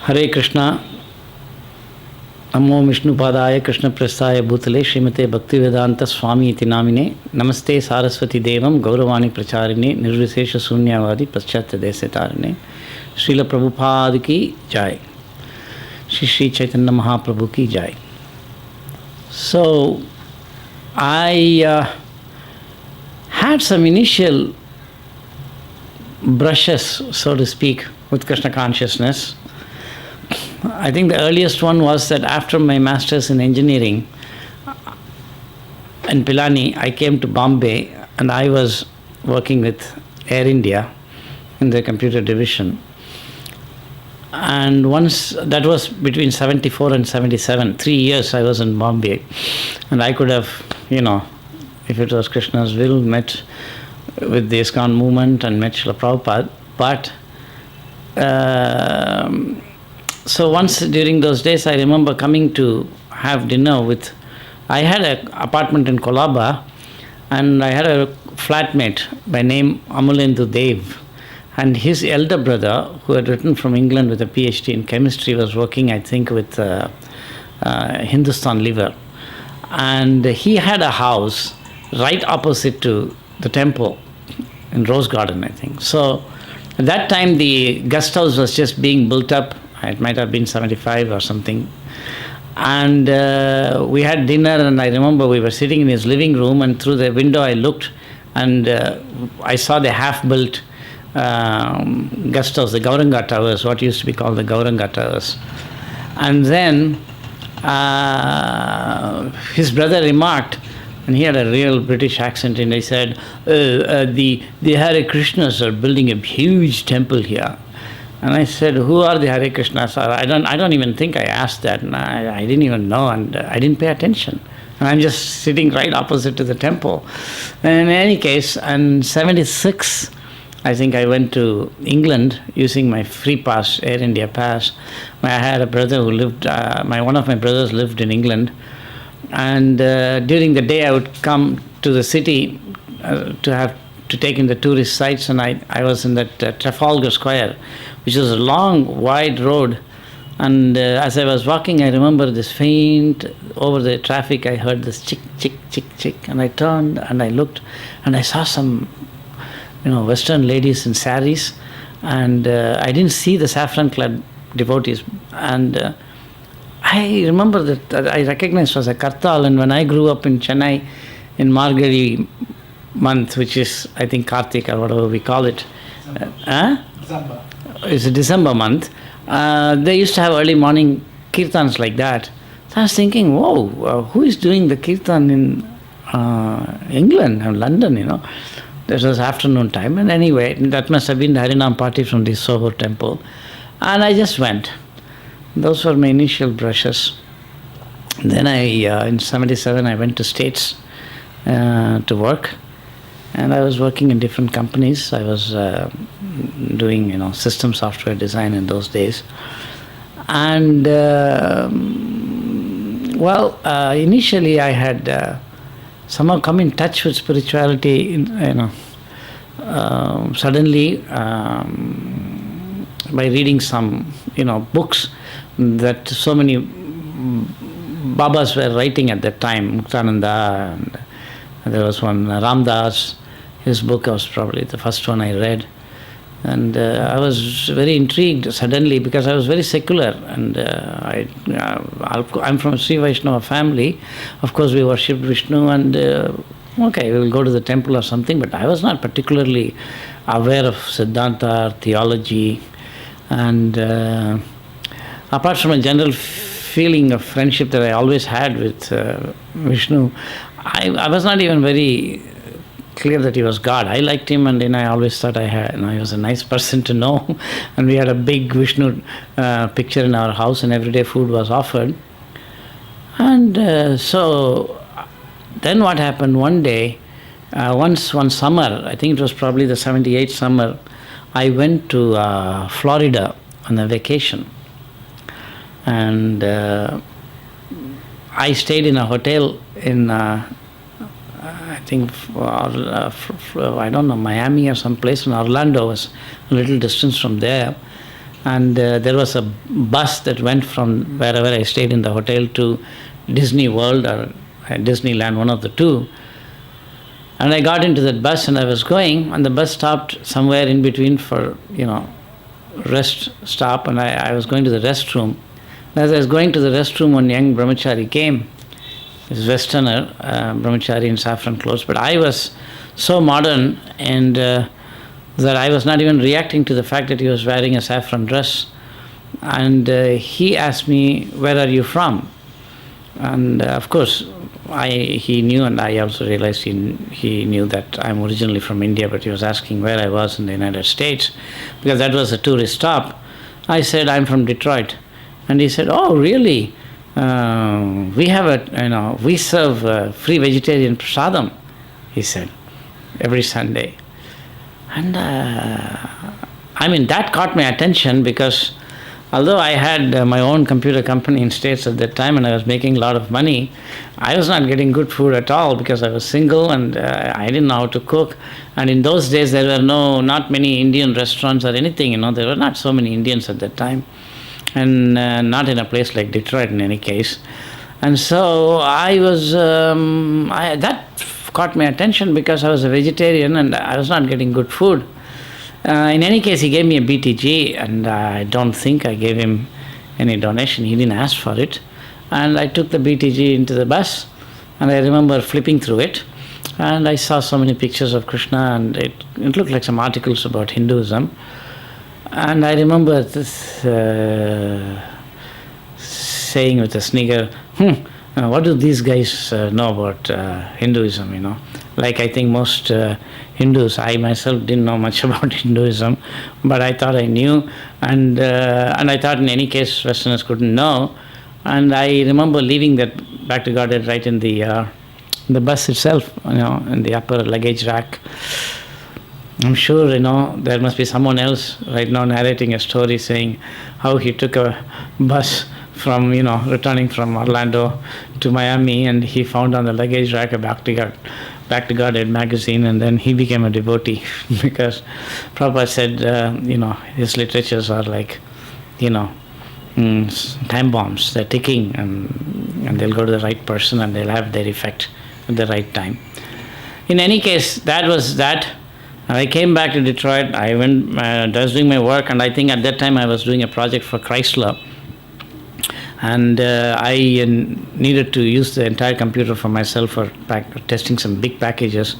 Hare Krishna, Namo Vishnu Padaya Krishna Prasthaya Bhutale Srimate Bhaktivedanta Swami iti namine Namaste Saraswati Devam Gauravani Pracharine Nirvisesha Sunyavadi Paschatya Desetarine Srila Prabhupada ki Jai, Shri Chaitanya Mahaprabhu ki Jai. So, I had some initial brushes, so to speak, with Krishna Consciousness. I think the earliest one was that after my master's in engineering in Pilani, I came to Bombay and I was working with Air India in the computer division. And once, that was between 74 and 77, 3 years I was in Bombay. And I could have, if it was Krishna's will, met with the ISKCON movement and met Srila Prabhupada. But so once during those days, I remember coming to have dinner with, I had an apartment in Kolaba and I had a flatmate by name Amulendu Dev. And his elder brother, who had written from England with a PhD in chemistry, was working, I think, with Hindustan Liver. And he had a house right opposite to the temple in Rose Garden, I think. So at that time, the guest house was just being built up. It might have been 75 or something. And we had dinner, and I remember we were sitting in his living room, and through the window I looked, and I saw the half-built guest house, the Gauranga Towers, what used to be called the Gauranga Towers. And then his brother remarked, and he had a real British accent, and he said, the Hare Krishnas are building a huge temple here. And I said, who are the Hare Krishnas? I don't even think I asked that, and I didn't even know, and I didn't pay attention. And I'm just sitting right opposite to the temple. And in any case, in 76, I think I went to England using my free pass, Air India pass. I had a brother who lived, one of my brothers lived in England. And during the day I would come to the city to take in the tourist sites, and I was in that Trafalgar Square, which is a long, wide road. And as I was walking, I remember this faint, over the traffic, I heard this chick, chick, chick, chick. And I turned and I looked and I saw some, Western ladies in saris. And I didn't see the saffron-clad devotees. And I remember that I recognized it was a Kartal. And when I grew up in Chennai, in Margari month, which is, I think, Kartik or whatever we call it. December. It's a December month. They used to have early morning kirtans like that. So I was thinking, whoa, who is doing the kirtan in England and London, This was afternoon time. And anyway, that must have been the Harinam party from the Soho temple. And I just went. Those were my initial brushes. Then in 77, I went to States to work. And I was working in different companies. I was doing, system software design in those days. And, initially I had somehow come in touch with spirituality, suddenly by reading some, books that so many Babas were writing at that time, Muktananda, and there was one, Ramdas. His book was probably the first one I read. And I was very intrigued suddenly because I was very secular. And I'm from a Sri Vaishnava family. Of course, we worshipped Vishnu and, we will go to the temple or something. But I was not particularly aware of Siddhanta or theology. And apart from a general feeling of friendship that I always had with Vishnu, I was not even very clear that he was God. I liked him, and I always thought I was a nice person to know. And we had a big Vishnu picture in our house, and everyday food was offered. And so then what happened one day, one summer, I think it was probably the 78 summer, I went to Florida on a vacation. And I stayed in a hotel in I think, I don't know, Miami or some place in Orlando, was a little distance from there. And there was a bus that went from wherever I stayed in the hotel to Disney World or Disneyland, one of the two. And I got into that bus and I was going, and the bus stopped somewhere in between for, rest stop, and I was going to the restroom. And as I was going to the restroom, one young brahmachari came, this westerner, brahmachari in saffron clothes, but I was so modern and that I was not even reacting to the fact that he was wearing a saffron dress. And he asked me, "Where are you from?" And of course, he knew, and I also realized he knew that I'm originally from India, but he was asking where I was in the United States, because that was a tourist stop. I said, "I'm from Detroit." And he said, "Oh, really? We have we serve free vegetarian prasadam," he said, "every Sunday." And that caught my attention, because although I had my own computer company in States at that time and I was making a lot of money, I was not getting good food at all, because I was single and I didn't know how to cook. And in those days there were not many Indian restaurants or anything, there were not so many Indians at that time, and not in a place like Detroit in any case. And so I was, that caught my attention, because I was a vegetarian and I was not getting good food. In any case, he gave me a BTG, and I don't think I gave him any donation. He didn't ask for it. And I took the BTG into the bus, and I remember flipping through it, and I saw so many pictures of Krishna, and it looked like some articles about Hinduism. And I remember this saying with a snigger, what do these guys know about Hinduism, Like I think most Hindus, I myself didn't know much about Hinduism, but I thought I knew, and I thought in any case Westerners couldn't know. And I remember leaving that back to Godhead right in the bus itself, in the upper luggage rack. I'm sure, there must be someone else right now narrating a story saying how he took a bus from, returning from Orlando to Miami, and he found on the luggage rack a Back to Godhead magazine, and then he became a devotee because Prabhupada said, his literatures are like, time bombs. They're ticking, and they'll go to the right person, and they'll have their effect at the right time. In any case, that was that. I came back to Detroit. I was doing my work, and I think at that time I was doing a project for Chrysler. And I needed to use the entire computer for myself for testing some big packages.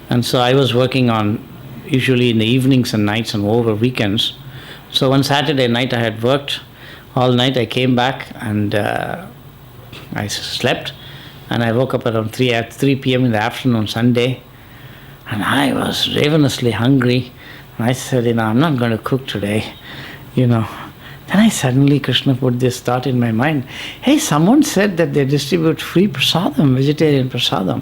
And so I was working on usually in the evenings and nights and over weekends. So one Saturday night I had worked all night. I came back and I slept. And I woke up around 3 p.m. in the afternoon Sunday. And I was ravenously hungry. And I said, I'm not going to cook today, Then I suddenly, Krishna put this thought in my mind. Hey, someone said that they distribute free prasadam, vegetarian prasadam.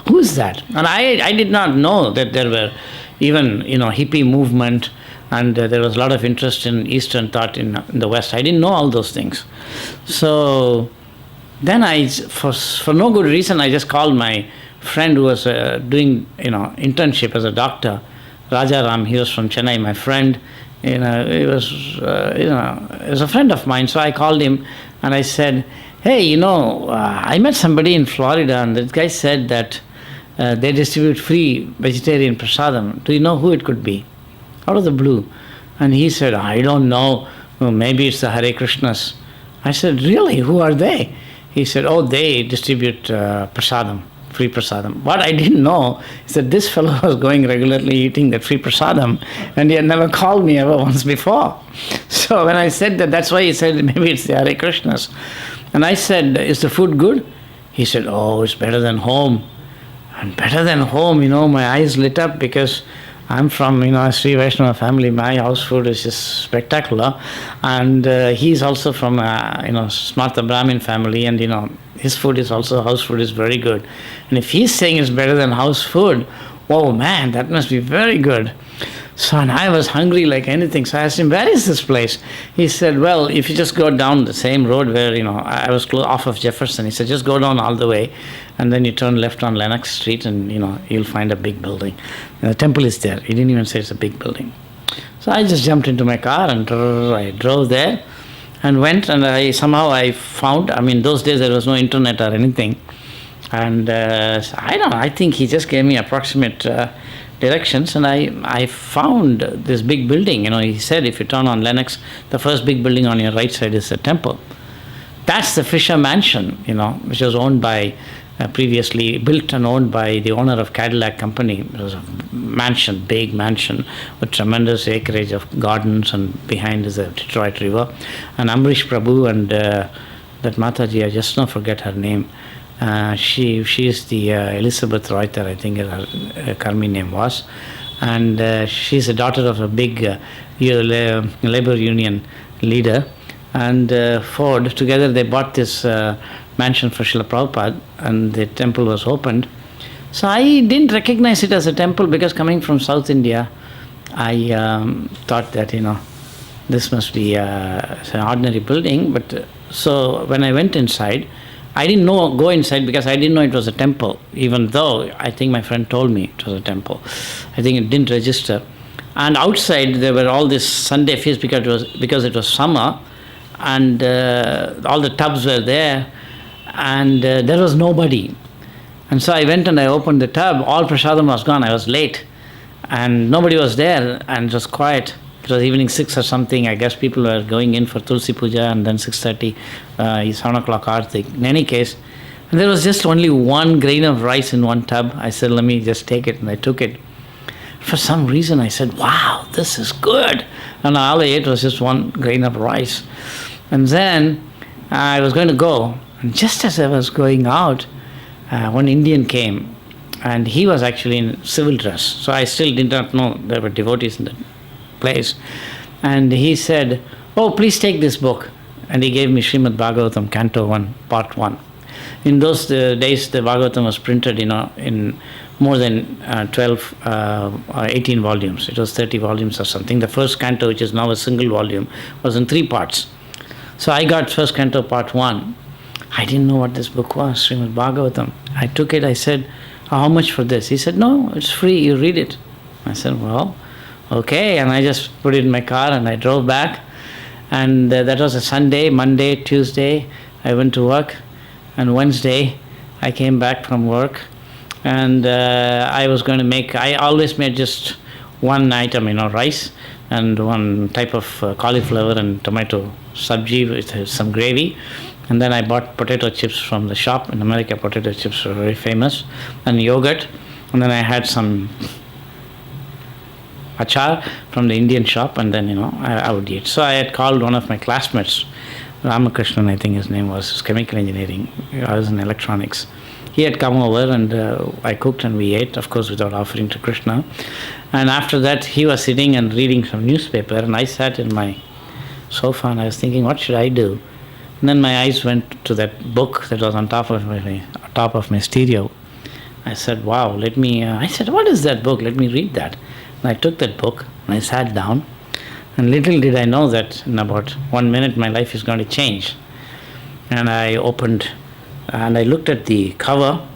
Who is that? And I did not know that there were even, hippie movement, and there was a lot of interest in Eastern thought in the West. I didn't know all those things. So then for no good reason, I just called my friend who was doing, internship as a doctor, Raja Ram. He was from Chennai, my friend. He was a friend of mine. So I called him and I said, hey, I met somebody in Florida, and that guy said that they distribute free vegetarian prasadam. Do you know who it could be? Out of the blue. And he said, I don't know. Well, maybe it's the Hare Krishnas. I said, really? Who are they? He said, they distribute prasadam. Free prasadam. What I didn't know is that this fellow was going regularly eating that free prasadam, and he had never called me ever once before. So when I said that, that's why he said maybe it's the Hare Krishnas. And I said, is the food good? He said, it's better than home. And better than home, my eyes lit up, because I'm from, a Sri Vaishnava family. My house food is just spectacular. And he's also from, Smartha Brahmin family, and, his food is also, house food is very good. And if he's saying it's better than house food, oh man, that must be very good. So, and I was hungry like anything. So I asked him, where is this place? He said, well, if you just go down the same road where, I was off of Jefferson. He said, just go down all the way, and then you turn left on Lenox Street, and, you'll find a big building. And the temple is there. He didn't even say it's a big building. So I just jumped into my car and I drove there and went, and I found, those days there was no internet or anything. And I don't know, I think he just gave me approximate directions, and I found this big building. He said if you turn on Lennox, the first big building on your right side is the temple. That's the Fisher Mansion, which was owned by, previously built and owned by the owner of Cadillac Company. It was a mansion, big mansion, with tremendous acreage of gardens, and behind is the Detroit River. And Amrish Prabhu and that Mataji, I just don't forget her name. She is the Elizabeth Reuter, I think her Karmi name was. And she's the daughter of a big labor union leader. And Ford, together they bought this mansion for Srila Prabhupada, and the temple was opened. So I didn't recognize it as a temple, because coming from South India, I thought that, this must be an ordinary building. But so when I went inside, I didn't go inside because I didn't know it was a temple, even though I think my friend told me it was a temple. I think it didn't register. And outside there were all this Sunday feast because it was summer, and all the tubs were there, and there was nobody. And so I went and I opened the tub. All prasadam was gone. I was late, and nobody was there, and it was quiet. It was evening 6 or something. I guess people were going in for Tulsi Puja, and then 6:30, 7 o'clock Aarti. In any case, and there was just only one grain of rice in one tub. I said, let me just take it, and I took it. For some reason, I said, wow, this is good. And all I ate was just one grain of rice. And then I was going to go, and just as I was going out, one Indian came, and he was actually in civil dress. So I still did not know there were devotees in the place. And he said, oh, please take this book. And he gave me Srimad Bhagavatam, Canto 1, Part 1. In those days, the Bhagavatam was printed, in more than 12 or 18 volumes. It was 30 volumes or something. The first canto, which is now a single volume, was in 3 parts. So I got first canto, Part 1. I didn't know what this book was, Srimad Bhagavatam. I took it, I said, how much for this? He said, no, it's free, you read it. I said, well, okay. And I just put it in my car and I drove back. And that was a Sunday. Monday, Tuesday, I went to work. And Wednesday, I came back from work. And I always made just one item, rice, and one type of cauliflower and tomato sabji with some gravy. And then I bought potato chips from the shop. In America, potato chips are very famous. And yogurt. And then I had some achar from the Indian shop, and then, I would eat. So I had called one of my classmates, Krishna, I think his name was, chemical engineering. I was in electronics. He had come over, and I cooked and we ate, of course, without offering to Krishna. And after that, he was sitting and reading some newspaper, and I sat in my sofa and I was thinking, what should I do? And then my eyes went to that book that was on top of my stereo. I said, wow, I said, what is that book? Let me read that. And I took that book and I sat down, and little did I know that in about 1 minute my life is going to change. And I opened and I looked at the cover,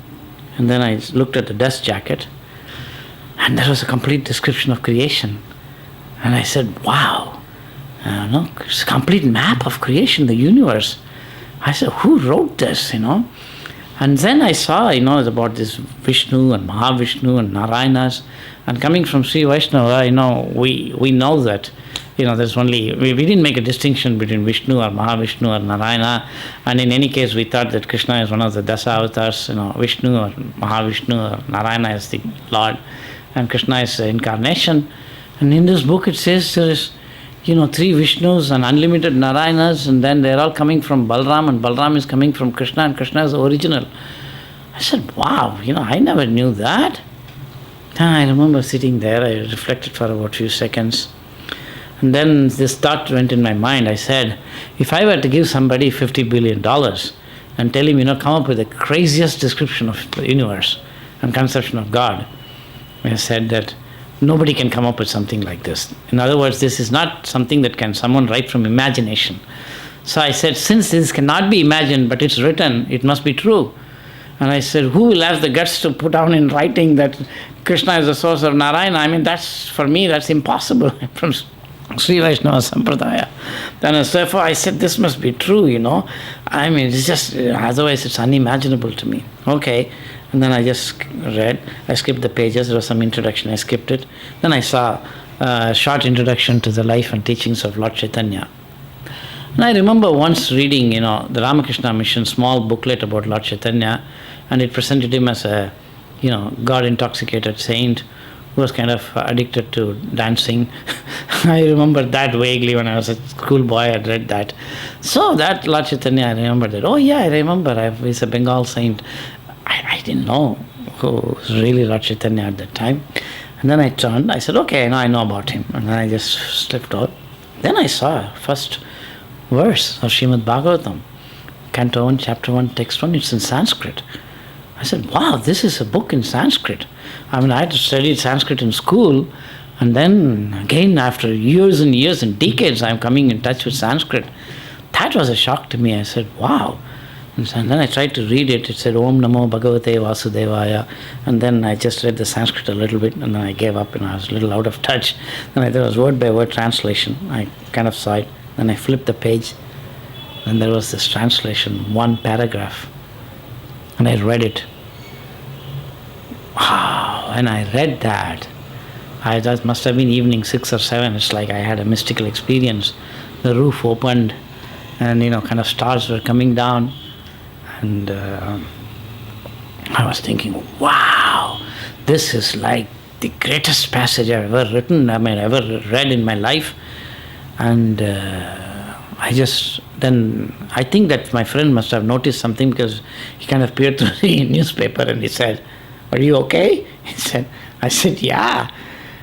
and then I looked at the dust jacket, and there was a complete description of creation. And I said, wow, it's a complete map of creation, the universe. I said, who wrote this, And then I saw, about this Vishnu and Mahavishnu and Narayanas. And coming from Sri Vaishnava, we know that, there's only, we didn't make a distinction between Vishnu or Mahavishnu or Narayana. And in any case, we thought that Krishna is one of the Dasa avatars, Vishnu or Mahavishnu or Narayana is the Lord, and Krishna is the incarnation. And in this book it says there is, 3 Vishnus and unlimited Narayanas, and then they're all coming from Balram, and Balram is coming from Krishna, and Krishna is the original. I said, wow, I never knew that. I remember sitting there, I reflected for about a few seconds, and then this thought went in my mind. I said, if I were to give somebody $50 billion and tell him, come up with the craziest description of the universe and conception of God, I said that nobody can come up with something like this. In other words, this is not something that someone write from imagination. So I said, since this cannot be imagined, but it's written, it must be true. And I said, who will have the guts to put down in writing that Krishna is the source of Narayana. I mean, that's, for me, that's impossible from Sri Vaishnava Sampradaya. Then therefore I said, this must be true, I mean, it's just, otherwise it's unimaginable to me. Okay. And then I just read, I skipped the pages, there was some introduction, I skipped it. Then I saw a short introduction to the life and teachings of Lord Chaitanya. And I remember once reading, the Ramakrishna Mission small booklet about Lord Chaitanya, and it presented him as a, God-intoxicated saint who was kind of addicted to dancing. I remember that vaguely when I was a schoolboy, I had read that. So that Lord Chaitanya, I remember that. Oh yeah, I remember, he's a Bengal saint. I didn't know who was really Lord Chaitanya at that time. And then I turned, I said, okay, now I know about him. And then I just slipped out. Then I saw first verse of Srimad Bhagavatam, Canto 1, Chapter 1, Text 1, it's in Sanskrit. I said, wow, this is a book in Sanskrit. I mean, I had studied Sanskrit in school, and then again, after years and years and decades, I'm coming in touch with Sanskrit. That was a shock to me. I said, wow. And then I tried to read it. It said, Om Namo Bhagavate Vasudevaya. And then I just read the Sanskrit a little bit, and then I gave up, and I was a little out of touch. Then there was word by word translation. I kind of saw it. Then I flipped the page, and there was this translation, one paragraph. And I read it. Wow, and I read that. That must have been evening 6 or 7. It's like I had a mystical experience. The roof opened, and kind of stars were coming down. And I was thinking, wow, this is like the greatest passage I've ever written, ever read in my life. And I think that my friend must have noticed something, because he kind of peered through the newspaper and he said, are you okay? I said, yeah.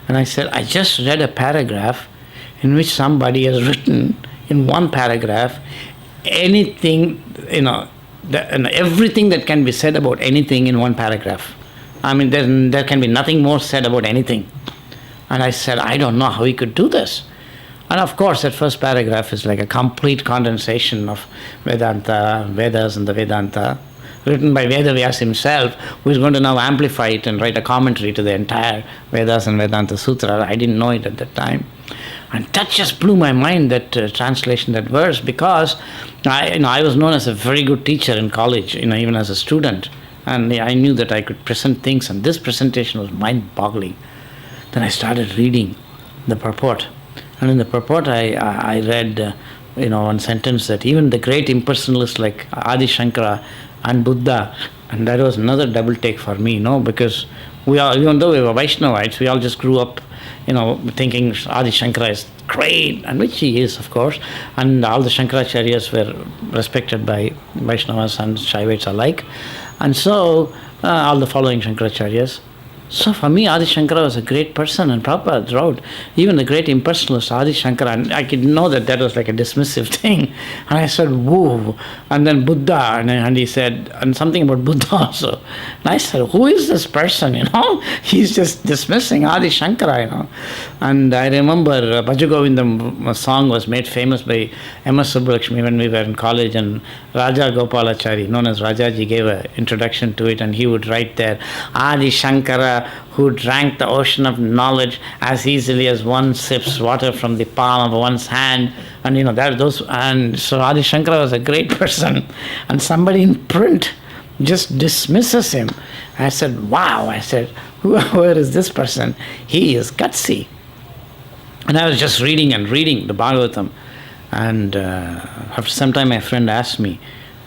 And I said, I just read a paragraph in which somebody has written in one paragraph anything, everything that can be said about anything in one paragraph. I mean, there can be nothing more said about anything. And I said, I don't know how he could do this. And of course, that first paragraph is like a complete condensation of Vedanta, Vedas and the Vedanta, written by Vedavyas himself, who is going to now amplify it and write a commentary to the entire Vedas and Vedanta Sutra. I didn't know it at that time. And that just blew my mind, that translation, that verse, because I was known as a very good teacher in college, even as a student. And I knew that I could present things, and this presentation was mind-boggling. Then I started reading the purport. And in the purport, I read, one sentence that even the great impersonalists like Adi Shankara and Buddha, and that was another double take for me, because we all, even though we were Vaishnavites, we all just grew up, thinking Adi Shankara is great, and which he is, of course, and all the Shankaracharyas were respected by Vaishnavas and Shaivites alike, and so all the following Shankaracharyas. So for me, Adi Shankara was a great person, and Prabhupada wrote, even the great impersonalist Adi Shankara, and I could know that was like a dismissive thing. And I said, whoa. And then Buddha, and he said, and something about Buddha also. And I said, who is this person, He's just dismissing Adi Shankara, And I remember Bhaja Govindam song was made famous by M.S. Subbulakshmi when we were in college, and Raja Gopalachari, known as Rajaji, gave an introduction to it, and he would write there, Adi Shankara, who drank the ocean of knowledge as easily as one sips water from the palm of one's hand, and and so Adi Shankara was a great person, and somebody in print just dismisses him. I said, wow. I said, where is this person? He is gutsy. And I was just reading the Bhagavatam, and after some time my friend asked me,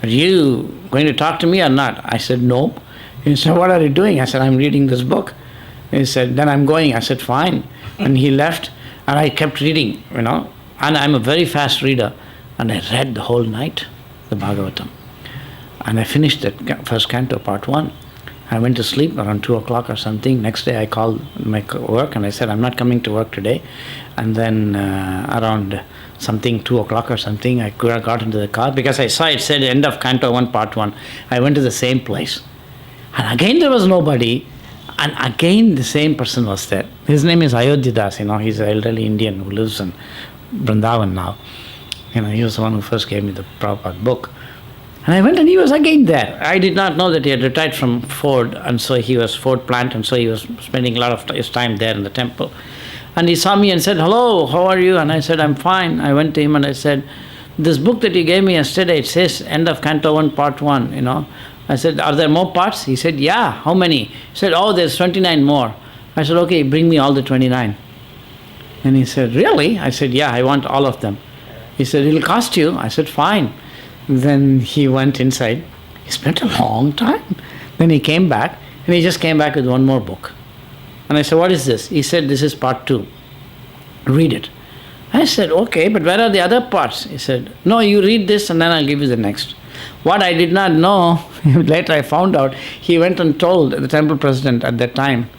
are you going to talk to me or not? I said, no. He said, what are you doing? I said, I'm reading this book. He said, then I'm going. I said, fine. And he left, and I kept reading, and I'm a very fast reader, and I read the whole night, the Bhagavatam. And I finished that first canto, part 1. I went to sleep around 2 o'clock or something. Next day I called my work, and I said, I'm not coming to work today. And then around something 2 o'clock or something, I got into the car, because I saw it said end of canto 1, part 1. I went to the same place. And again there was nobody, and again the same person was there. His name is Ayodhyadas, he's an elderly Indian who lives in Vrindavan now. He was the one who first gave me the Prabhupada book. And I went and he was again there. I did not know that he had retired from Ford, and so he was Ford plant, and so he was spending a lot of his time there in the temple. And he saw me and said, "Hello, how are you?" And I said, "I'm fine." I went to him and I said, "This book that you gave me yesterday, it says end of Canto 1, Part 1, I said, "Are there more parts?" He said, "Yeah." "How many?" He said, "Oh, there's 29 more." I said, "Okay, bring me all the 29. And he said, "Really?" I said, "Yeah, I want all of them." He said, "It'll cost you." I said, "Fine." Then he went inside. He spent a long time. Then he came back, and he just came back with one more book. And I said, "What is this?" He said, "This is part 2. Read it." I said, "Okay, but where are the other parts?" He said, "No, you read this and then I'll give you the next." What I did not know, later I found out, he went and told the temple president at that time,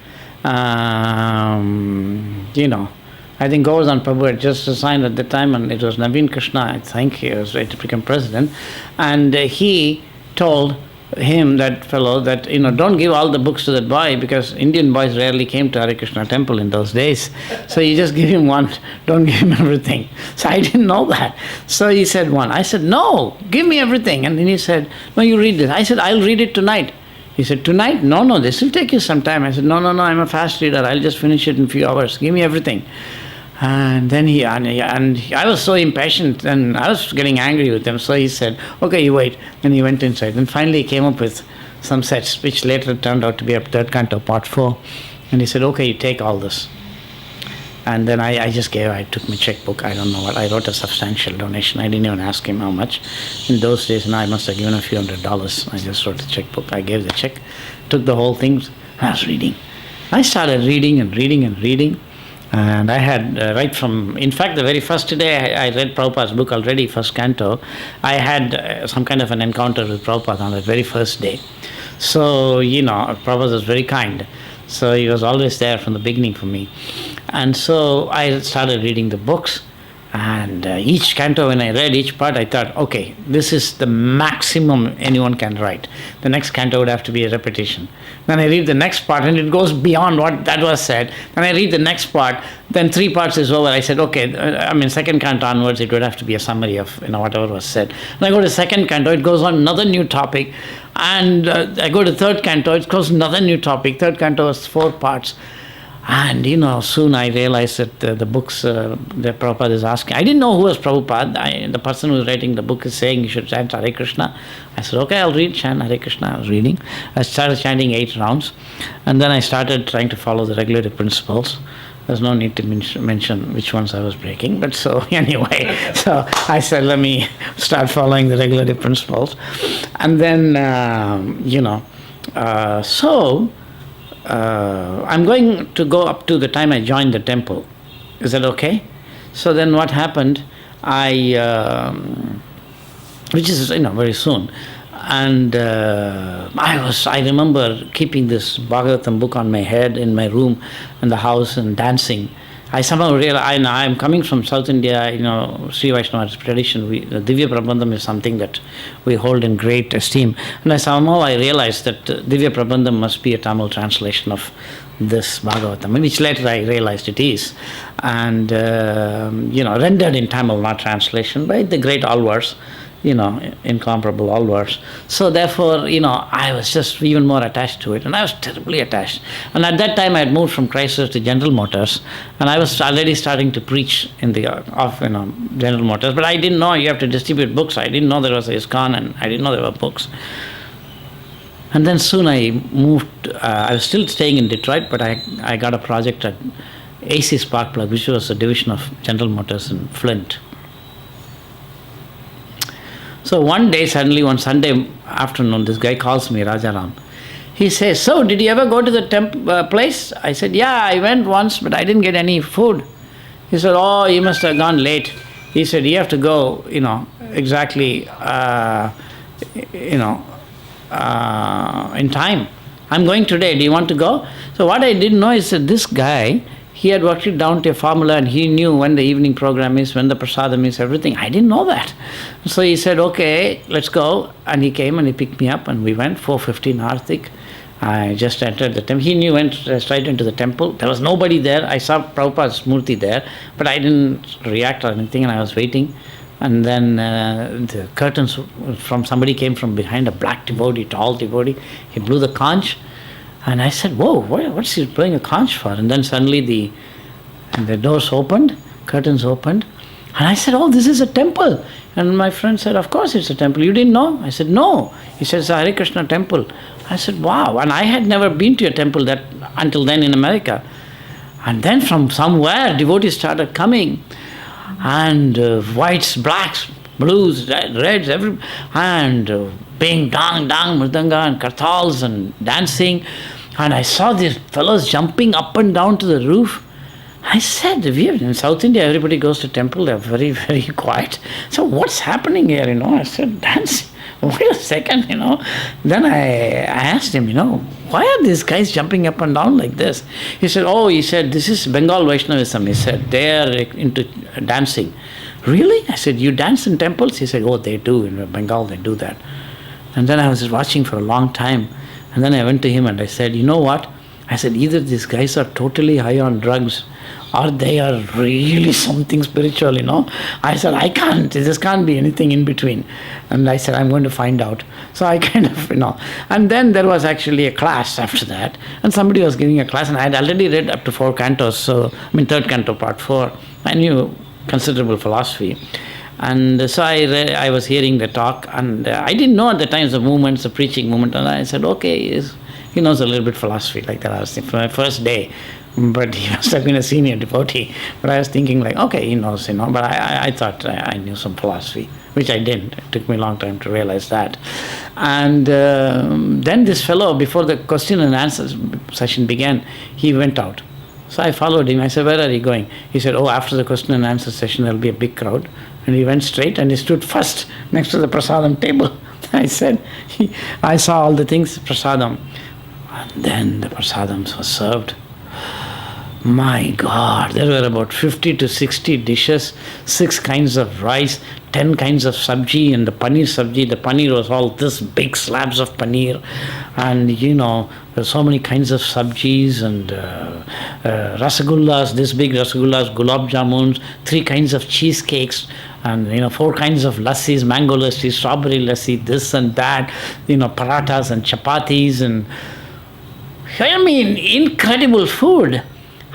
I think Govardhan Prabhu had just resigned at the time, and it was Naveen Krishna, I think, he was ready to become president. And he told him, that fellow, that, don't give all the books to that boy, because Indian boys rarely came to Hare Krishna temple in those days. So you just give him one, don't give him everything. So I didn't know that. So he said one. I said, "No, give me everything." And then he said, "No, you read this." I said, "I'll read it tonight." He said, "Tonight? No, this will take you some time." I said, No, I'm a fast reader. I'll just finish it in a few hours. Give me everything. And then I was so impatient, and I was getting angry with him. So he said, "Okay, you wait." Then he went inside. And finally he came up with some sets, which later turned out to be a third canto, part 4. And he said, "Okay, you take all this." And then I took my checkbook. I don't know what. I wrote a substantial donation. I didn't even ask him how much. In those days, I must have given a few $100s. I just wrote a checkbook. I gave the check, took the whole thing. I was reading. I started reading and reading and reading. And I had, right from, in fact, the very first day I read Prabhupada's book already, first canto, I had some kind of an encounter with Prabhupada on that very first day. So, Prabhupada was very kind. So he was always there from the beginning for me. And so I started reading the books. And each canto, when I read each part, I thought, okay, this is the maximum anyone can write. The next canto would have to be a repetition. Then I read the next part, and it goes beyond what that was said. Then I read the next part, then 3 parts is over. I said, okay, second canto onwards, it would have to be a summary of whatever was said. And I go to second canto, it goes on another new topic. And I go to third canto, it goes another new topic. Third canto was 4 parts. And soon I realized that the books that Prabhupada is asking, I didn't know who was Prabhupada. The person who was writing the book is saying you should chant Hare Krishna. I said, okay, I'll read, chant Hare Krishna. I was reading. I started chanting 8 rounds. And then I started trying to follow the regulative principles. There's no need to mention which ones I was breaking. But so anyway, so I said, let me start following the regulative principles. And then, I'm going to go up to the time I joined the temple. Is that okay? So then what happened, which is, very soon. And I remember keeping this Bhagavatam book on my head in my room in the house and dancing. I somehow realized, I'm coming from South India, Sri Vaishnava tradition. The Divya Prabandham is something that we hold in great esteem. And somehow I realized that Divya Prabandham must be a Tamil translation of this Bhagavatam, which later I realized it is. And, rendered in Tamil, not translation, by the great Alvars. Incomparable Alvars. So therefore, I was just even more attached to it, and I was terribly attached. And at that time, I had moved from Chrysler to General Motors, and I was already starting to preach in the General Motors. But I didn't know you have to distribute books. I didn't know there was a ISKCON, and I didn't know there were books. And then soon I moved. I was still staying in Detroit, but I got a project at AC Sparkplug, which was a division of General Motors in Flint. So one day, suddenly, one Sunday afternoon, this guy calls me, Rajaram. He says, "So, did you ever go to the place?" I said, "Yeah, I went once, but I didn't get any food." He said, "Oh, you must have gone late." He said, "You have to go, exactly, in time. I'm going today. Do you want to go?" So what I didn't know is that this guy, he had worked it down to a formula, and he knew when the evening program is, when the prasadam is, everything. I didn't know that. So he said, "Okay, let's go." And he came and he picked me up, and we went 4:15 Arthik. I just entered the temple. He went straight into the temple. There was nobody there. I saw Prabhupada's murti there, but I didn't react or anything, and I was waiting. And then the curtains from somebody came from behind, a black devotee, tall devotee. He blew the conch, and I said, "Whoa, what's he blowing a conch for?" And then suddenly the doors opened, curtains opened, and I said, "Oh, this is a temple." And my friend said, "Of course it's a temple. You didn't know?" I said, "No." He said, "It's a Hare Krishna temple." I said, "Wow." And I had never been to a temple that until then in America. And then from somewhere, devotees started coming. And whites, blacks, blues, reds, and ping, dang, mridanga, and kartals, and dancing. And I saw these fellows jumping up and down to the roof. I said, in South India, everybody goes to temple, they're very, very quiet. So what's happening here, I said, dancing. Wait a second, Then I asked him, why are these guys jumping up and down like this? He said, this is Bengal Vaishnavism. He said, they are into dancing. Really? I said, you dance in temples? He said, oh, they do. In Bengal, they do that. And then I was watching for a long time. And then I went to him and I said, you know what? I said, either these guys are totally high on drugs or they are really something spiritual, I said, this can't be anything in between. And I said, I'm going to find out. So I kind of, And then there was actually a class after that. And somebody was giving a class and I had already read up to 4 cantos. So, third canto, part 4. I knew considerable philosophy. And so I was hearing the talk and I didn't know at the time the movements, the preaching movement. And I said, okay, he knows a little bit philosophy like that. I was thinking, for my first day. But he must have been a senior devotee. But I was thinking like, okay, he knows, But I thought I knew some philosophy, which I didn't. It took me a long time to realize that. And then this fellow, before the question and answer session began, he went out. So I followed him. I said, where are you going? He said, oh, after the question and answer session, there'll be a big crowd. And he went straight and he stood first next to the prasadam table. I said, I saw all the things, prasadam. And then the prasadams were served. My God, there were about 50 to 60 dishes, 6 kinds of rice, 10 kinds of sabji, and the paneer sabji. The paneer was all this big slabs of paneer. And, there's so many kinds of sabjis and rasagullas, this big rasagullas, gulab jamuns, 3 kinds of cheesecakes, and, 4 kinds of lassis, mango lassi, strawberry lassi, this and that, parathas and chapatis and incredible food.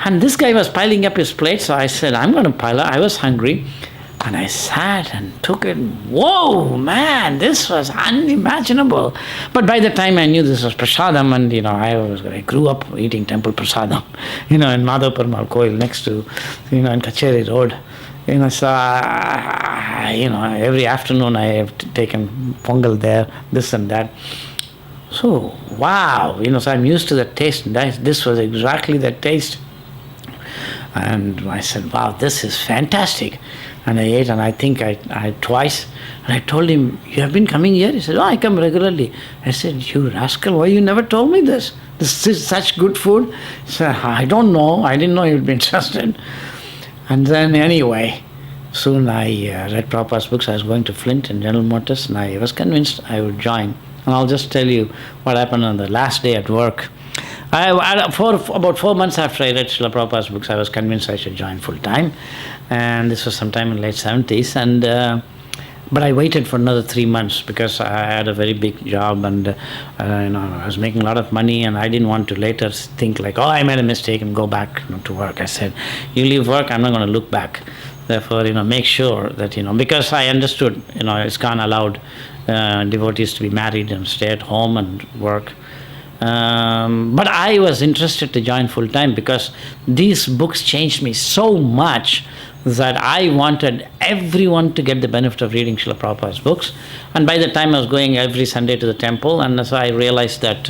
And this guy was piling up his plate, so I said, I'm going to pile up. I was hungry. And I sat and took it. Whoa, man, this was unimaginable. But by the time I knew this was prasadam, and, I grew up eating temple prasadam, in Madhav Koil next to, in Kacheri Road. So, every afternoon I have taken pongal there, this and that. So, wow, so I'm used to the taste. This was exactly the taste. And I said, wow, this is fantastic. And I ate, and I think I had twice. And I told him, you have been coming here? He said, oh, I come regularly. I said, you rascal, why you never told me this? This is such good food. He said, I don't know. I didn't know you'd be interested. And then anyway, soon I read Prabhupada's books. I was going to Flint and General Motors, and I was convinced I would join. And I'll just tell you what happened on the last day at work. About 4 months after I read Srila Prabhupada's books, I was convinced I should join full-time. And this was sometime in late 70s. But I waited for another 3 months because I had a very big job and I was making a lot of money, and I didn't want to later think like, oh, I made a mistake and go back to work. I said, you leave work, I'm not going to look back. Therefore, make sure that, because I understood, ISKCON allowed devotees to be married and stay at home and work. But I was interested to join full time because these books changed me so much that I wanted everyone to get the benefit of reading Srila Prabhupada's books. And by the time I was going every Sunday to the temple, and so I realized that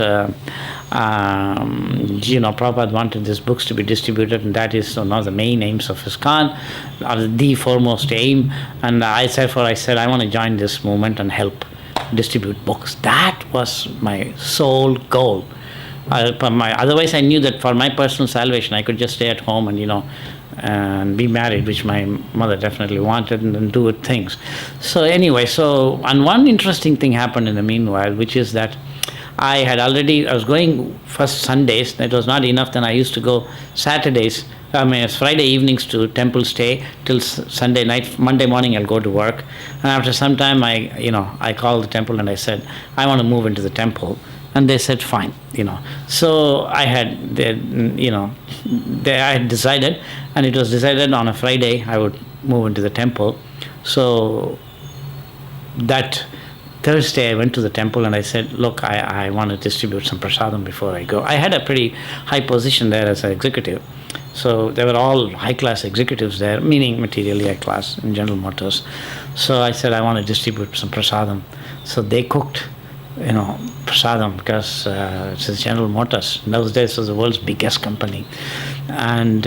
Prabhupada wanted these books to be distributed, and that is one of the main aims of ISKCON, or the foremost aim. And I said, I want to join this movement and help distribute books. That was my sole goal. Otherwise, I knew that for my personal salvation, I could just stay at home and be married, which my mother definitely wanted, and do things. So anyway, and one interesting thing happened in the meanwhile, which is that I was going first Sundays. That was not enough. Then I used to go Saturdays I mean, it's Friday evenings to temple stay till Sunday night. Monday morning I'll go to work, and after some time I called the temple and I said I want to move into the temple, and they said fine. So I had I had decided, and it was decided on a Friday I would move into the temple. So that Thursday I went to the temple and I said, look, I want to distribute some prasadam before I go. I had a pretty high position there as an executive. So they were all high-class executives there, meaning materially high-class in General Motors. So I said, I want to distribute some prasadam. So they cooked, prasadam, because it's General Motors. In those days it was the world's biggest company. And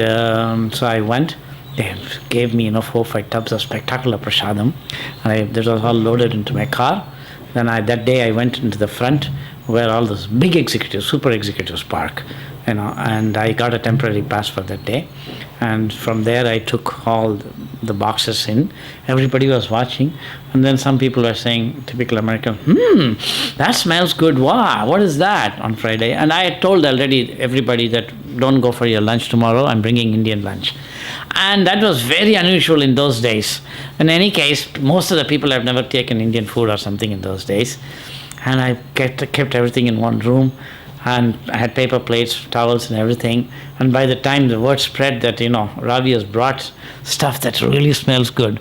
so I went. They gave me 4 or 5 tubs of spectacular prasadam. And that was all loaded into my car. Then that day I went into the front where all those big executives, super executives park, and I got a temporary pass for that day. And from there I took all the boxes in. Everybody was watching. And then some people were saying, typical American, that smells good. Wow, what is that on Friday? And I had told already everybody that don't go for your lunch tomorrow. I'm bringing Indian lunch. And that was very unusual in those days. In any case, most of the people have never taken Indian food or something in those days. And I kept everything in one room. And I had paper plates, towels and everything. And by the time the word spread that, Ravi has brought stuff that really smells good.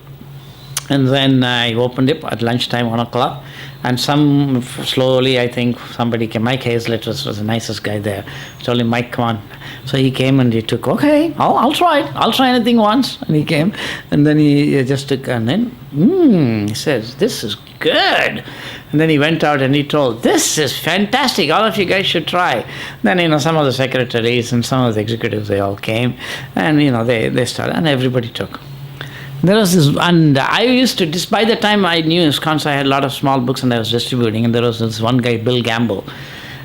And then I opened it at lunchtime, 1 o'clock. And slowly, I think somebody came. Mike Hazlett was the nicest guy there. I told him, Mike, come on. So he came and he took, okay, I'll try it. I'll try anything once. And he came. And then he just took, and then, he says, this is good. And then he went out and he told, this is fantastic. All of you guys should try. Then, some of the secretaries and some of the executives, they all came. And, they started, and everybody took. There was this, and I used to, just by the time I knew ISKCON, I had a lot of small books and I was distributing, and there was this one guy, Bill Gamble,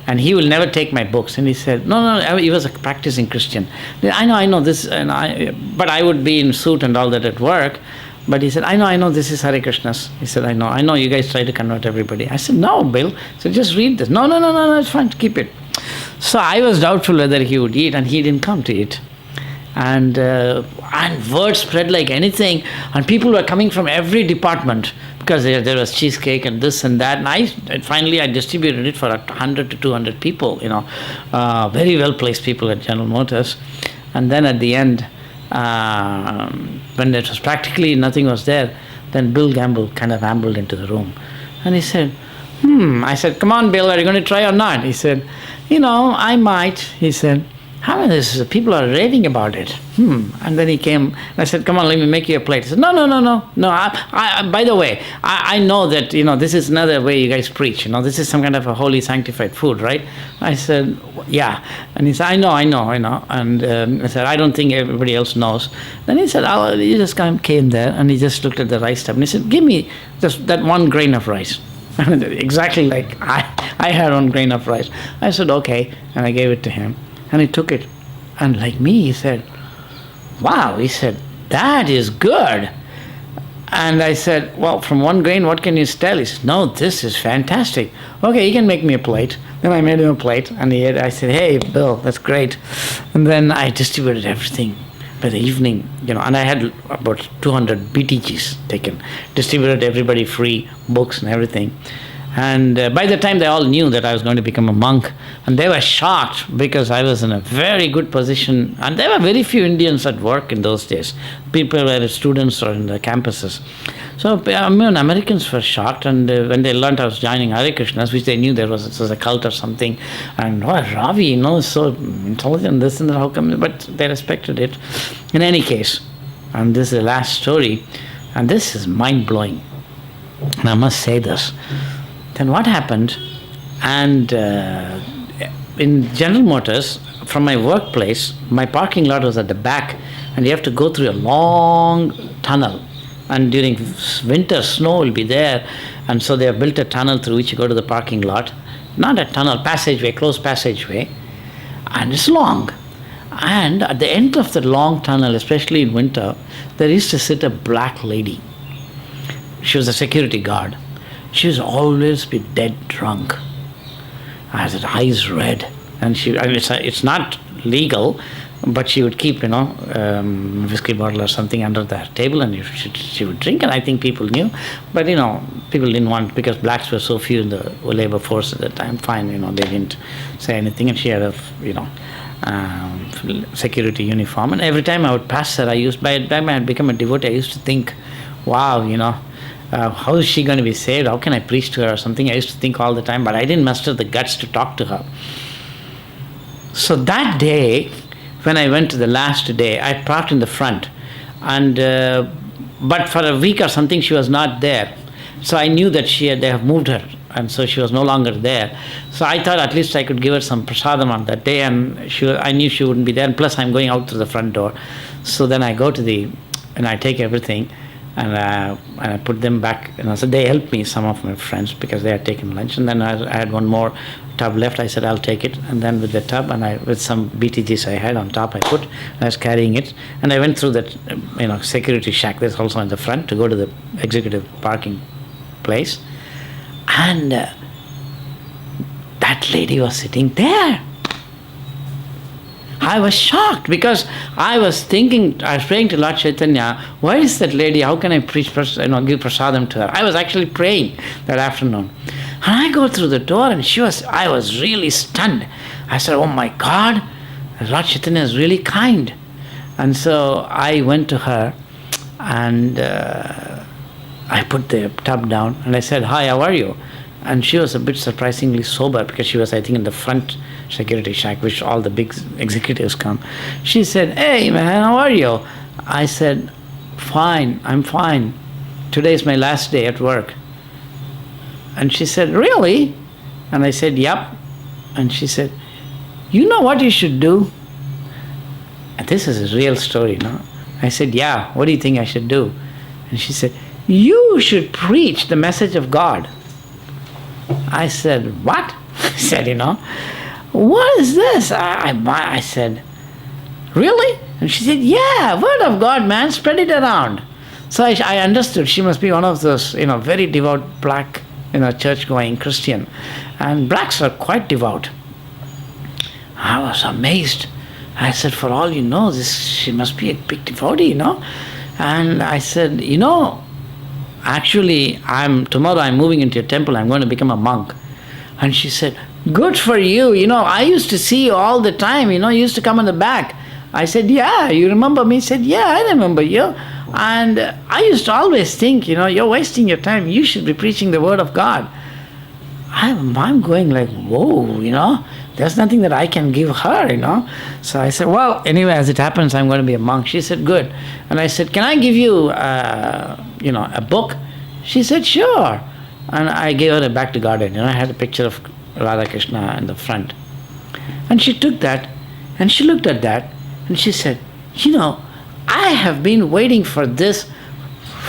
and he will never take my books. And he said, no, he was a practicing Christian. I know this, but I would be in suit and all that at work. But he said, I know this is Hare Krishna's. He said, I know you guys try to convert everybody. I said, no, Bill. So just read this. No, it's fine, keep it. So I was doubtful whether he would eat, and he didn't come to eat. And word spread like anything, and people were coming from every department because there was cheesecake and this and that. And finally I distributed it for 100 to 200 people, very well placed people at General Motors. And then at the end, when it was practically nothing was there, then Bill Gamble kind of ambled into the room, and he said, I said, come on, Bill, are you going to try or not? He said, I might. He said, how many people are raving about it? And then he came, and I said, come on, let me make you a plate. He said, no. I by the way, I know that, this is another way you guys preach. This is some kind of a holy, sanctified food, right? I said, yeah. And he said, I know. And I said, I don't think everybody else knows. Then he said, he just came there, and he just looked at the rice tub, and he said, give me just that 1 grain of rice. Exactly like I had 1 grain of rice. I said, okay, and I gave it to him. And he took it. And like me, he said, wow, he said, that is good. And I said, well, from 1 grain, what can you tell? He said, no, this is fantastic. Okay, you can make me a plate. Then I made him a plate, and he ate. I said, hey, Bill, that's great. And then I distributed everything by the evening, and I had about 200 BTGs taken, distributed everybody free, books and everything. And by the time they all knew that I was going to become a monk, and they were shocked because I was in a very good position. And there were very few Indians at work in those days. People were students or in the campuses. So Americans were shocked, and when they learned I was joining Hare Krishnas, which they knew it was a cult or something, and Ravi, is so intelligent, this and that, how come? But they respected it. In any case, and this is the last story, and this is mind-blowing, and I must say this. Then what happened, and in General Motors, from my workplace, my parking lot was at the back, and you have to go through a long tunnel. And during winter, snow will be there, and so they have built a tunnel through which you go to the parking lot. Not a tunnel, passageway, closed passageway, and it's long. And at the end of the long tunnel, especially in winter, there used to sit a black lady. She was a security guard. She was always be dead drunk. Has her eyes red, and it's not legal, but she would keep, whiskey bottle or something under the table, and she would drink, and I think people knew. But, people didn't want, because blacks were so few in the labor force at the time, fine, they didn't say anything, and she had a, security uniform. And every time I would pass her, by the time I had become a devotee, I used to think, wow, how is she going to be saved? How can I preach to her or something? I used to think all the time, but I didn't muster the guts to talk to her. So that day, when I went to the last day, I parked in the front, and but for a week or something she was not there. So I knew that they have moved her, and so she was no longer there. So I thought at least I could give her some prasadam on that day, and I knew she wouldn't be there, and plus I'm going out through the front door. So then I go to and I take everything, and I put them back. So they helped me, some of my friends, because they had taken lunch. And then I had one more tub left. I said, I'll take it. And then with the tub, and with some BTGs I had on top, I was carrying it. And I went through that, security shack that's also in the front to go to the executive parking place. And that lady was sitting there. I was shocked, because I was praying to Lord Chaitanya, where is that lady? How can I preach, give prasadam to her? I was actually praying that afternoon. And I go through the door, and I was really stunned. I said, oh my God, Lord Chaitanya is really kind. And so I went to her, and I put the tub down, and I said, hi, how are you? And she was a bit surprisingly sober, because she was, I think, in the front security shack, which all the big executives come. She said, hey man, how are you? I said, fine, I'm fine. Today is my last day at work. And she said, really? And I said, yep. And she said, you know what you should do? And this is a real story, no? I said, yeah, what do you think I should do? And she said, you should preach the message of God. I said, what? I said, what is this? I said, really? And she said, yeah, word of God, man, spread it around. So I understood she must be one of those, very devout black, church-going Christian. And blacks are quite devout. I was amazed. I said, for all you know, she must be a big devotee, And I said, actually, tomorrow I'm moving into your temple, I'm going to become a monk. And she said, good for you, I used to see you all the time, you used to come in the back. I said, yeah, you remember me? She said, yeah, I remember you. And I used to always think, you're wasting your time, you should be preaching the word of God. I'm going like, whoa, there's nothing that I can give her, So I said, well, anyway, as it happens, I'm going to be a monk. She said, good. And I said, can I give you, a book? She said, sure. And I gave her a back to garden. I had a picture of Radha Krishna in the front. And she took that, and she looked at that, and she said, I have been waiting for this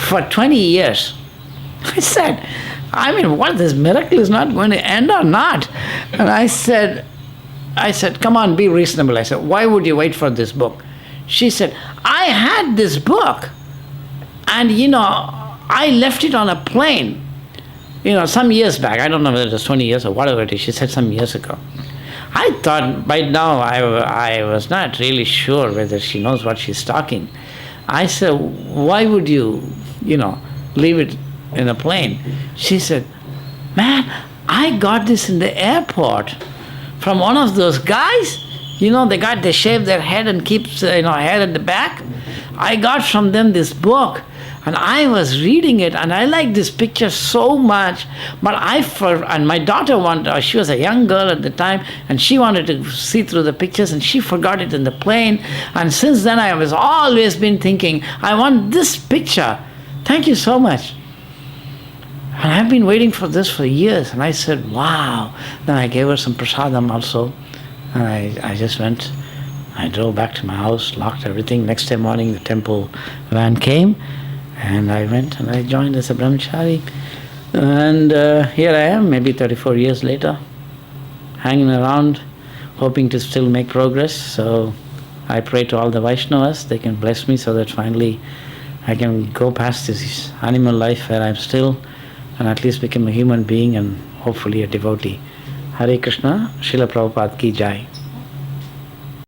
for 20 years. I said, what, this miracle is not going to end or not? And I said, come on, be reasonable. I said, why would you wait for this book? She said, I had this book, and I left it on a plane, some years back. I don't know whether it was 20 years or whatever it is. She said some years ago. I thought by now I was not really sure whether she knows what she's talking. I said, why would you, leave it in a plane? She said, man, I got this in the airport from one of those guys. They shave their head and keep, hair at the back. I got from them this book, and I was reading it, and I liked this picture so much. But and my daughter she was a young girl at the time, and she wanted to see through the pictures, and she forgot it in the plane. And since then, I was always been thinking, I want this picture. Thank you so much. And I've been waiting for this for years. And I said, wow. Then I gave her some prasadam also. And I just went, I drove back to my house, locked everything. Next day morning, the temple van came, and I went and I joined as a brahmachari. And here I am, maybe 34 years later, hanging around, hoping to still make progress. So I pray to all the Vaishnavas, they can bless me so that finally I can go past this animal life where I'm still, and at least become a human being and hopefully a devotee. Hare Krishna, Srila Prabhupada ki jai.